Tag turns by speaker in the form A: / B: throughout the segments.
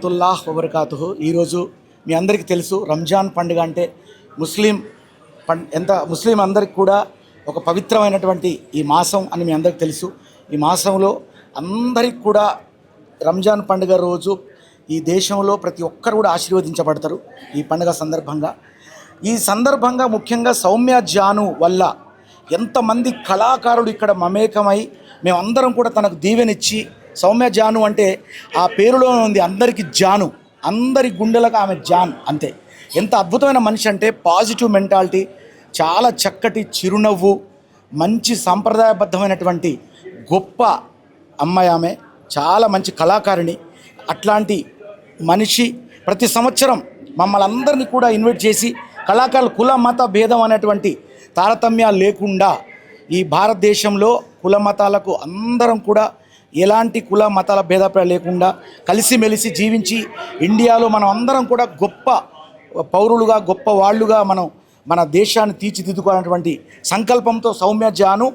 A: తుల్లాహ్ వబర్కాతుహు. ఈరోజు మీ అందరికీ తెలుసు రంజాన్ పండుగ అంటే ముస్లిం అందరికి కూడా ఒక పవిత్రమైనటువంటి ఈ మాసం అని మీ అందరికీ తెలుసు. ఈ మాసంలో అందరికి కూడా రంజాన్ పండుగ రోజు ఈ దేశంలో ప్రతి ఒక్కరు కూడా ఆశీర్వదించబడతారు ఈ పండుగ సందర్భంగా. ఈ సందర్భంగా ముఖ్యంగా సౌమ్య జాను వల్ల ఎంతమంది కళాకారులు ఇక్కడ మమేకమై మేమందరం కూడా తనకు దీవెనిచ్చి, సౌమ్య జాను అంటే ఆ పేరులో ఉంది అందరికీ జాను, అందరి గుండెలకు ఆమె జాన్ అంతే. ఎంత అద్భుతమైన మనిషి అంటే పాజిటివ్ మెంటాలిటీ, చాలా చక్కటి చిరునవ్వు, మంచి సాంప్రదాయబద్ధమైనటువంటి గొప్ప అమ్మాయి ఆమె, చాలా మంచి కళాకారిణి. అట్లాంటి మనిషి ప్రతి సంవత్సరం మమ్మల్ని అందరినీ కూడా ఇన్వైట్ చేసి కళాకారులు కుల మత భేదం అనేటువంటి తారతమ్యాలు లేకుండా ఈ భారతదేశంలో కుల మతాలకు అందరం కూడా ఎలాంటి కుల మతాల భేదాభిప్రాయాలు లేకుండా కలిసిమెలిసి జీవించి ఇండియాలో మనం అందరం కూడా గొప్ప పౌరులుగా గొప్ప వాళ్ళుగా మన దేశాన్ని తీర్చిదిద్దుకోవాలన్నటువంటి సంకల్పంతో సౌమ్య జాను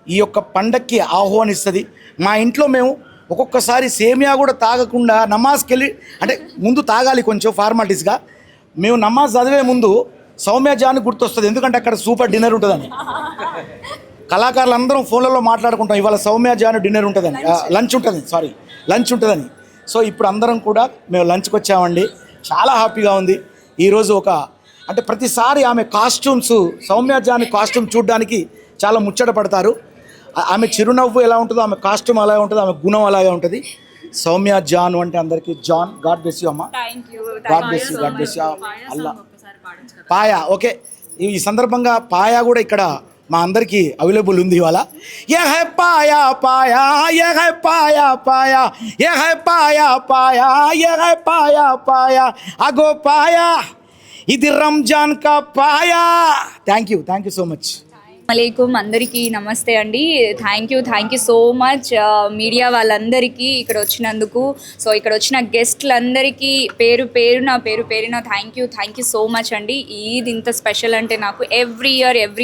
A: ఈ యొక్క పండక్కి ఆహ్వానిస్తుంది. మా ఇంట్లో మేము ఒక్కొక్కసారి సేమియా కూడా తాగకుండా నమాజ్కి వెళ్ళి, అంటే ముందు తాగాలి కొంచెం ఫార్మాలిటీస్గా, మేము నమాజ్ చదివే ముందు సౌమ్య జాను గుర్తొస్తుంది. ఎందుకంటే అక్కడ సూపర్ డిన్నర్ ఉంటుందని. కళాకారులు అందరం ఫోన్లలో మాట్లాడుకుంటాం ఇవాళ సౌమ్య జాను డిన్నర్ ఉంటుందని, లంచ్ ఉంటుందని. సో ఇప్పుడు అందరం కూడా మేము లంచ్కి వచ్చామండి. చాలా హ్యాపీగా ఉంది. ఈరోజు అంటే ప్రతిసారి ఆమె కాస్ట్యూమ్స్, సౌమ్య జాను కాస్ట్యూమ్ చూడడానికి చాలా ముచ్చట పడతారు. ఆమె చిరునవ్వు ఎలా ఉంటుందో ఆమె కాస్ట్యూమ్ అలాగే ఉంటుంది, ఆమె గుణం అలాగే ఉంటుంది. సౌమ్య జాను అంటే అందరికీ జాన్. గాడ్ బ్లెస్ యూ అమ్మ. God bless you Allah. Paya okay. ఈ సందర్భంగా పాయా కూడా ఇక్కడ మా అందరికీ అవైలబుల్ ఉంది ఇవాళ. ఏ హై పాయా పాయా, ఏ హై పాయా పాయా, ఏ హై పాయా పాయా, ఏ హై పాయా పాయా, అగో పాయా ఇది రంజాన్ కా paya. Thank you so much.
B: అలైకుం, అందరికీ నమస్తే అండి. Thank you so much media వాళ్ళందరికీ ఇక్కడ వచ్చినందుకు. సో ఇక్కడ వచ్చిన గెస్ట్లందరికీ పేరు పేరున థ్యాంక్ యూ సో మచ్ అండి. ఈద్ ఇంత స్పెషల్ అంటే నాకు every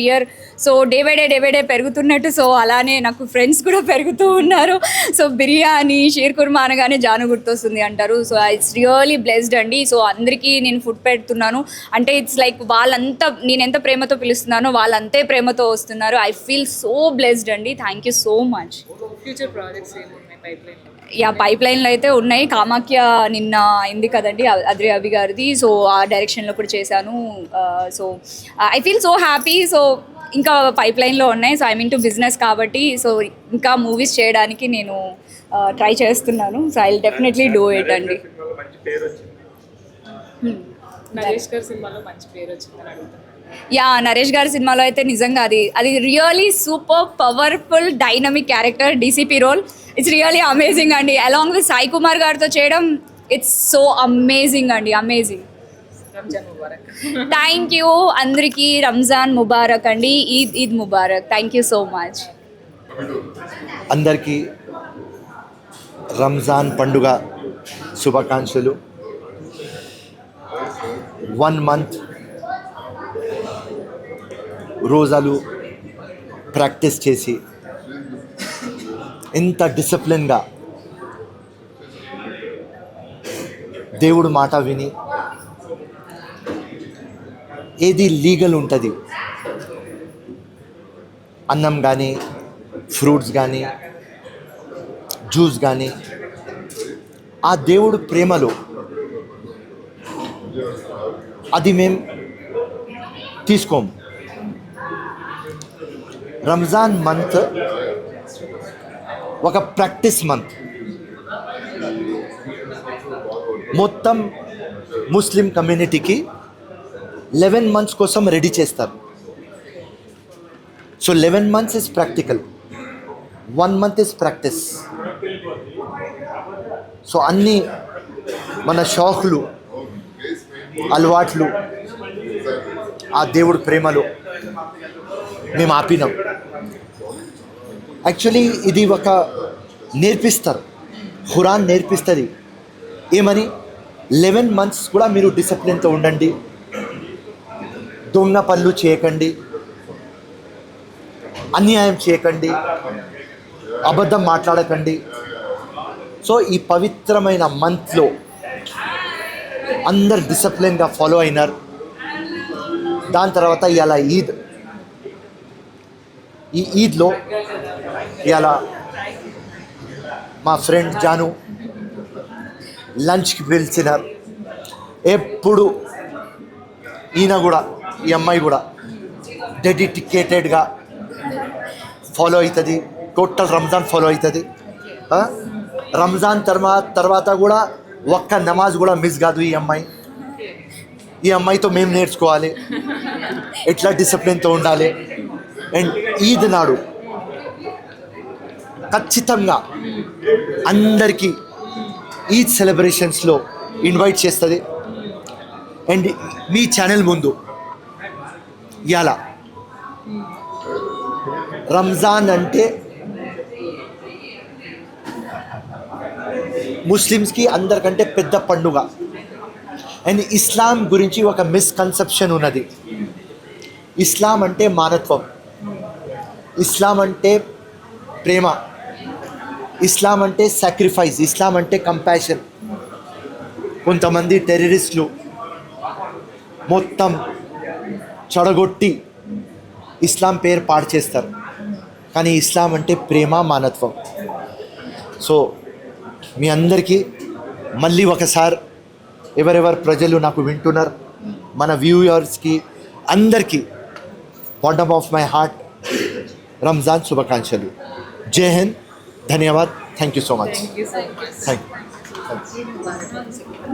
B: year so day by day పెరుగుతున్నట్టు, సో అలానే నాకు ఫ్రెండ్స్ కూడా పెరుగుతూ ఉన్నారు. సో బిర్యానీ, షీర్ కుర్మా అనగానే జాను గుర్తొస్తుంది అంటారు. సో ఇట్స్ రియలీ బ్లెస్డ్ అండి. సో అందరికీ నేను ఫుడ్ పెడుతున్నాను అంటే ఇట్స్ లైక్ వాళ్ళంతా నేను ఎంత ప్రేమతో పిలుస్తున్నానో వాళ్ళంతే ప్రేమతో వస్తున్నారు. ఐ ఫీల్ సో బ్లెస్డ్ అండి. Thank you so much.
C: Future projects ఏమున్నాయి పైప్లైన్?
B: పైప్ లైన్లో అయితే ఉన్నాయి. కామాఖ్య నిన్న అయింది కదండి, అద్రి అభి గారిది. సో ఆ డైరెక్షన్లో కూడా చేశాను. So I feel so happy. So ఇంకా పైప్ లైన్లో ఉన్నాయి. So I mean to business కాబట్టి సో ఇంకా మూవీస్ చేయడానికి నేను ట్రై చేస్తున్నాను. So I will definitely do it అండి.
C: నరేష్ గారి సినిమాలో మంచి పేరు వచ్చిందని అడుగుతాను.
B: నరేష్ గారి సినిమాలో అయితే నిజంగా అది really super powerful dynamic character, DCP role. It's really amazing అండి. అలాంగ్ విత్ సాయి కుమార్ గారితో చేయడం ఇట్స్ సో అమేజింగ్ అండి, amazing.
C: Ramzan Mubarak.
B: Thank you అందరికీ. రంజాన్ ముబారక్ అండి. Eid Mubarak. Thank you so much.
D: అందరికీ రంజాన్ పండుగ శుభాకాంక్షలు. 1 month రోజాలు ప్రాక్టీస్ చేసి ఇంత డిసిప్లిన్గా దేవుడు మాట విని ఏది లీగల్ ఉంటుంది, అన్నం కానీ ఫ్రూట్స్ కానీ జ్యూస్ కానీ, ఆ దేవుడు ప్రేమలో అది మేము తీసుకోము. రంజాన్ మంత్ ఒక ప్రాక్టీస్ మంత్. మొత్తం ముస్లిం కమ్యూనిటీకి 11 months కోసం రెడీ చేస్తారు. So 11 months is practical, 1 month is practice. So అన్నీ మన షౌకులు, అలవాట్లు ఆ దేవుడు ప్రేమలో మేము ఆపినాం. యాక్చువల్లీ ఇది ఒక నేర్పిస్తారు, ఖురాన్ నేర్పిస్తుంది ఏమని, 11 months కూడా మీరు డిసిప్లిన్తో ఉండండి, దొంగ పనులు చేయకండి, అన్యాయం చేయకండి, అబద్ధం మాట్లాడకండి. సో ఈ పవిత్రమైన మంత్లో అందరు డిసిప్లిన్గా ఫాలో అయినారు. దాని తర్వాత ఇవాళ ఈద్. ఈ ఈద్లో ఇవాళ మా ఫ్రెండ్ జాను లంచ్కి పిలిచినారు. ఎప్పుడు ఈయన కూడా ఈ అమ్మాయి కూడా డెడికేటెడ్గా ఫాలో అవుతుంది. టోటల్ రంజాన్ ఫాలో అవుతుంది. రంజాన్ తర్వాత కూడా ఒక్క నమాజ్ కూడా మిస్ కాదు ఈ అమ్మాయి. ఈ అమ్మాయితో మేము నేర్చుకోవాలి ఎట్లా డిసిప్లిన్తో ఉండాలి. అండ్ ఈద్ నాడు ఖచ్చితంగా అందరికీ ఈద్ సెలబ్రేషన్స్లో ఇన్వైట్ చేస్తుంది. అండ్ మీ ఛానల్ ముందు ఇవాళ రంజాన్ అంటే ముస్లిమ్స్కి అందరికంటే పెద్ద పండుగ. అండ్ ఇస్లాం గురించి ఒక మిస్కన్సెప్షన్ ఉన్నది. ఇస్లాం అంటే మానవత్వం, ఇస్లాం అంటే ప్రేమ, ఇస్లాం అంటే సాక్రిఫైస్, ఇస్లాం అంటే కంపాషన్. కొంతమంది టెర్రరిస్టులు మొత్తం చెడగొట్టి ఇస్లాం పేరు పాడు చేస్తారు. కానీ ఇస్లాం అంటే ప్రేమ, మానవత్వం. సో మీ అందరికీ మళ్ళీ ఒకసారి ఎవరెవరు ప్రజలు నాకు వింటున్నారు, మన వ్యూయర్స్కి అందరికీ bottom of my heart Ramzan శుభాకాంక్షలు. జై హింద్, ధన్యవాద్, thank you so much. Thank you.